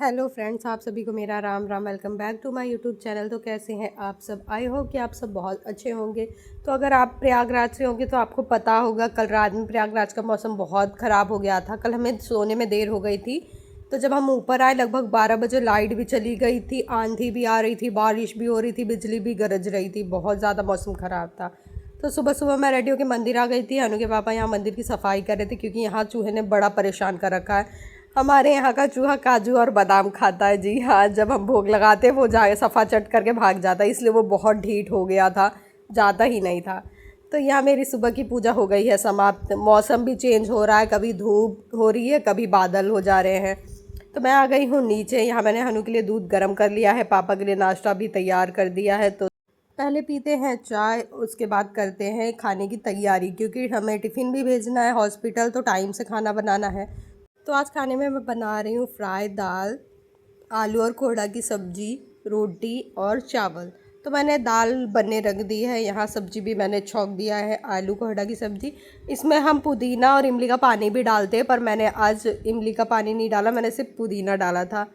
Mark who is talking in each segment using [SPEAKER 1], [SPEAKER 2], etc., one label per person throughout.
[SPEAKER 1] Hello friends, आप सभी को मेरा Ram Ram. Welcome back to my YouTube channel. तो कैसे हैं आप सब? आई होप कि आप सब बहुत अच्छे होंगे। तो अगर आप प्रयागराज से होंगे तो आपको पता होगा कल रात में प्रयागराज का मौसम बहुत ख़राब हो गया था। कल हमें सोने में देर हो गई थी। तो जब हम ऊपर आए लगभग 12 बजे लाइट भी चली गई थी, आंधी भी आ रही थी, बारिश भी हो रही थी, बिजली भी गरज रही थी, बहुत ज़्यादा मौसम ख़राब था। तो सुबह सुबह मैं रेडी होकर मंदिर आ गई थी। अनु के पापा यहाँ मंदिर की सफाई कर रहे थे क्योंकि यहाँ चूहे ने बड़ा परेशान कर रखा है। हमारे यहाँ का चूहा काजू और बादाम खाता है। जी हाँ, जब हम भोग लगाते वो जा सफ़ा चट करके भाग जाता है, इसलिए वो बहुत ढीठ हो गया था, जाता ही नहीं था। तो यहाँ मेरी सुबह की पूजा हो गई है समाप्त। मौसम भी चेंज हो रहा है, कभी धूप हो रही है, कभी बादल हो जा रहे हैं। तो मैं आ गई हूँ नीचे। यहाँ मैंने हनु के लिए दूध गर्म कर लिया है, पापा के लिए नाश्ता भी तैयार कर दिया है। तो पहले पीते हैं चाय, उसके बाद करते हैं खाने की तैयारी, क्योंकि हमें टिफ़िन भी भेजना है हॉस्पिटल, तो टाइम से खाना बनाना है। तो आज खाने में मैं बना रही हूँ फ्राई दाल, आलू और कोहड़ा की सब्ज़ी, रोटी और चावल। तो मैंने दाल बनने रख दी है, यहाँ सब्ज़ी भी मैंने छौंक दिया है, आलू कोहड़ा की सब्ज़ी। इसमें हम पुदीना और इमली का पानी भी डालते हैं, पर मैंने आज इमली का पानी नहीं डाला, मैंने सिर्फ पुदीना डाला था।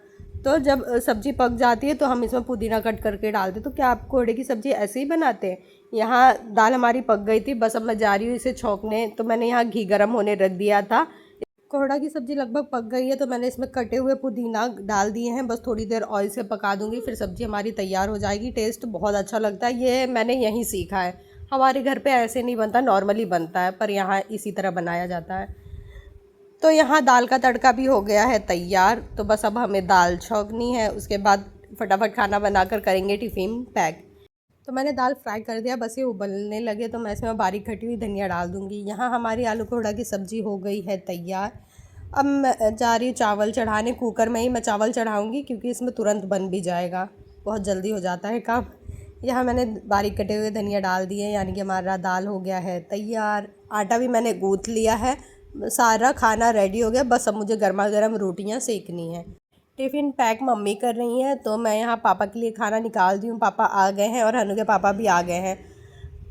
[SPEAKER 1] तो जब सब्ज़ी पक जाती है तो हम इसमें पुदीना कट करके डालते। तो क्या आप कोहड़े की सब्ज़ी ऐसे ही बनाते हैं? यहाँ दाल हमारी पक गई थी, बस अब मैं जा रही हूँ इसे छौंकने। तो मैंने यहाँ घी गर्म होने रख दिया था। कोहड़ा की सब्ज़ी लगभग पक गई है, तो मैंने इसमें कटे हुए पुदीना डाल दिए हैं। बस थोड़ी देर ऑयल से पका दूंगी, फिर सब्ज़ी हमारी तैयार हो जाएगी। टेस्ट बहुत अच्छा लगता है, ये मैंने यहीं सीखा है। हमारे घर पे ऐसे नहीं बनता, नॉर्मली बनता है, पर यहाँ इसी तरह बनाया जाता है। तो यहाँ दाल का तड़का भी हो गया है तैयार। तो बस अब हमें दाल छौंकनी है, उसके बाद फटाफट खाना बनाकर करेंगे टिफ़िन पैक। तो मैंने दाल फ्राई कर दिया, बस ये उबलने लगे तो मैं इसमें बारीक कटी हुई धनिया डाल दूँगी। यहाँ हमारी आलू कोहड़ा की सब्ज़ी हो गई है तैयार। अब मैं जा रही हूँ चावल चढ़ाने। कुकर में ही मैं चावल चढ़ाऊँगी क्योंकि इसमें तुरंत बन भी जाएगा, बहुत जल्दी हो जाता है काम। यहाँ मैंने बारीक कटे हुए धनिया डाल दिए, यानी कि हमारा दाल हो गया है तैयार। आटा भी मैंने गूँथ लिया है, सारा खाना रेडी हो गया। बस अब मुझे गर्मा गर्म रोटियाँ सेकनी है। टिफ़िन पैक मम्मी कर रही हैं, तो मैं यहाँ पापा के लिए खाना निकाल दी हूँ। पापा आ गए हैं और हनु के पापा भी आ गए हैं।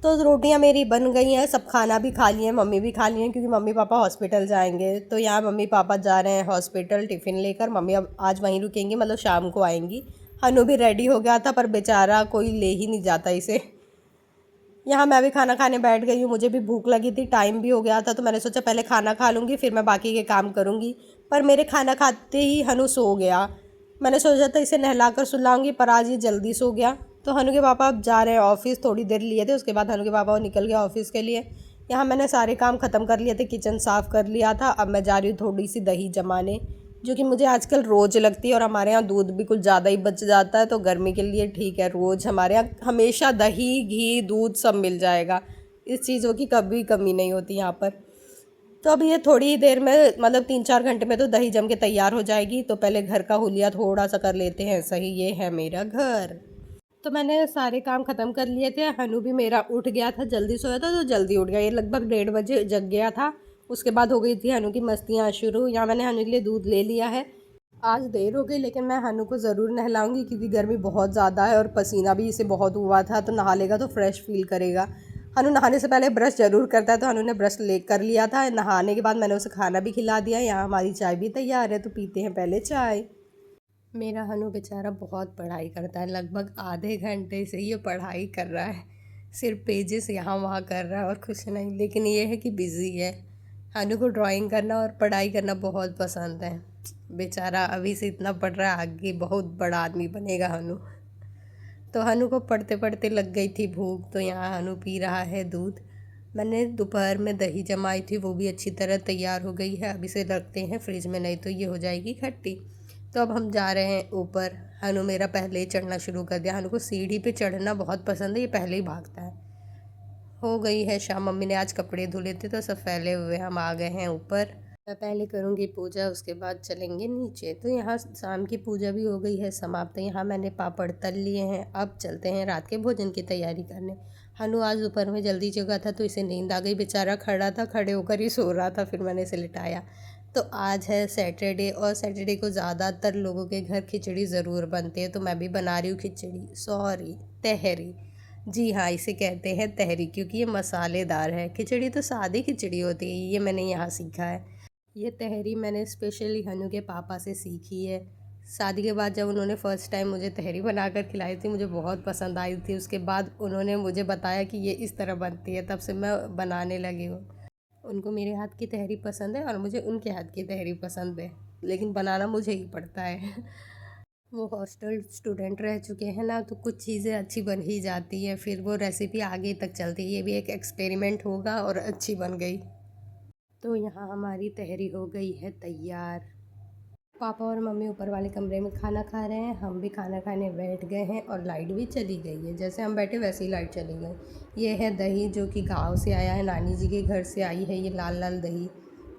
[SPEAKER 1] तो रोटियाँ मेरी बन गई हैं, सब खाना भी खा लिए, मम्मी भी खा लिए हैं, क्योंकि मम्मी पापा हॉस्पिटल जाएंगे। तो यहाँ मम्मी पापा जा रहे हैं हॉस्पिटल टिफ़िन लेकर। मम्मी अब आज वहीं रुकेंगी, मतलब शाम को आएंगी। हनु भी रेडी हो गया था, पर बेचारा कोई ले ही नहीं जाता इसे। यहाँ मैं भी खाना खाने बैठ गई हूँ, मुझे भी भूख लगी थी, टाइम भी हो गया था। तो मैंने सोचा पहले खाना खा लूँगी, फिर मैं बाकी के काम करूँगी। पर मेरे खाना खाते ही हनु सो गया। मैंने सोचा था इसे नहलाकर सुलाऊंगी, पर आज ये जल्दी सो गया। तो हनु के पापा अब जा रहे हैं ऑफिस, थोड़ी देर लिए थे, उसके बाद हनु के पापा निकल गया ऑफिस के लिए। यहाँ मैंने सारे काम ख़त्म कर लिए थे, किचन साफ़ कर लिया था। अब मैं जा रही हूँ थोड़ी सी दही जमाने, जो कि मुझे आजकल रोज़ लगती है। और हमारे यहाँ दूध भी कुछ ज़्यादा ही बच जाता है, तो गर्मी के लिए ठीक है। रोज़ हमारे यहाँ हमेशा दही, घी, दूध सब मिल जाएगा, इस चीज़ों की कभी कमी नहीं होती यहाँ पर। तो अब ये थोड़ी ही देर में, मतलब 3-4 घंटे में तो दही जम के तैयार हो जाएगी। तो पहले घर का हुलिया थोड़ा सा कर लेते हैं सही। ये है मेरा घर। तो मैंने सारे काम ख़त्म कर लिए थे। हनु भी मेरा उठ गया था, जल्दी सोया था तो जल्दी उठ गया। ये लगभग 1:30 बजे जग गया था। उसके बाद हो गई थी हनु की मस्तियाँ शुरू। यहाँ मैंने हनु के लिए दूध ले लिया है। आज देर हो गई, लेकिन मैं हनु को ज़रूर नहलाऊंगी क्योंकि गर्मी बहुत ज़्यादा है और पसीना भी इसे बहुत हुआ था। तो नहा लेगा तो फ्रेश फील करेगा। हनु नहाने से पहले ब्रश ज़रूर करता है, तो हनु ने ब्रश ले कर लिया था। नहाने के बाद मैंने उसे खाना भी खिला दिया। यहाँ हमारी चाय भी तैयार है, तो पीते हैं पहले चाय। मेरा हनु बेचारा बहुत पढ़ाई करता है, लगभग आधे घंटे से ये पढ़ाई कर रहा है। सिर्फ पेजेस यहाँ वहाँ कर रहा है और कुछ नहीं। लेकिन ये है कि बिज़ी है। हनु को ड्राइंग करना और पढ़ाई करना बहुत पसंद है। बेचारा अभी से इतना पढ़ रहा है, आगे बहुत बड़ा आदमी बनेगा हनु। तो हनु को पढ़ते पढ़ते लग गई थी भूख, तो यहाँ हनु पी रहा है दूध। मैंने दोपहर में दही जमाई थी, वो भी अच्छी तरह तैयार हो गई है। अब इसे रखते हैं फ्रिज में, नहीं तो ये हो जाएगी खट्टी। तो अब हम जा रहे हैं ऊपर। हनु मेरा पहले ही चढ़ना शुरू कर दिया। हनु को सीढ़ी पे चढ़ना बहुत पसंद है, ये पहले ही भागता है। हो गई है शाम, मम्मी ने आज कपड़े धुले थे तो सब फैले हुए, हम आ गए हैं ऊपर। मैं पहले करूँगी पूजा, उसके बाद चलेंगे नीचे। तो यहाँ शाम की पूजा भी हो गई है समाप्त। यहाँ मैंने पापड़ तल लिए हैं। अब चलते हैं रात के भोजन की तैयारी करने। हनु आज दोपहर में जल्दी जगा था, तो इसे नींद आ गई। बेचारा खड़ा था, खड़े होकर ही सो रहा था, फिर मैंने इसे लिटाया। तो आज है सैटरडे, और सैटरडे को ज़्यादातर लोगों के घर खिचड़ी ज़रूर बनती है। तो मैं भी बना रही हूँ खिचड़ी, सॉरी तहरी। जी हाँ, इसे कहते हैं तहरी क्योंकि ये मसालेदार है। खिचड़ी तो सादी खिचड़ी होती है, ये मैंने यहाँ सीखा है। ये तहरी मैंने स्पेशली हनु के पापा से सीखी है। शादी के बाद जब उन्होंने फ़र्स्ट टाइम मुझे तहरी बनाकर खिलाई थी, मुझे बहुत पसंद आई थी। उसके बाद उन्होंने मुझे बताया कि ये इस तरह बनती है, तब से मैं बनाने लगी हूँ। उनको मेरे हाथ की तहरी पसंद है और मुझे उनके हाथ की तहरी पसंद है, लेकिन बनाना मुझे ही पड़ता है। वो हॉस्टल स्टूडेंट रह चुके हैं ना, तो कुछ चीज़ें अच्छी बन ही जाती है, फिर वो रेसिपी आगे तक चलती है। ये भी एक एक्सपेरिमेंट होगा और अच्छी बन गई। तो यहाँ हमारी तहरी हो गई है तैयार। पापा और मम्मी ऊपर वाले कमरे में खाना खा रहे हैं, हम भी खाना खाने बैठ गए हैं और लाइट भी चली गई है। जैसे हम बैठे वैसे ही लाइट चली गई। ये है दही जो कि गांव से आया है, नानी जी के घर से आई है ये लाल लाल दही।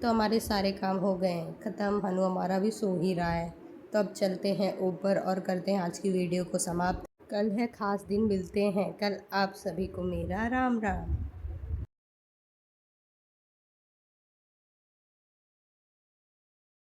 [SPEAKER 1] तो हमारे सारे काम हो गए हैं ख़त्म। हनु हमारा भी सो ही रहा है। तो अब चलते हैं ऊपर और करते हैं आज की वीडियो को समाप्त। कल है ख़ास दिन, मिलते हैं कल। आप सभी को मेरा राम राम।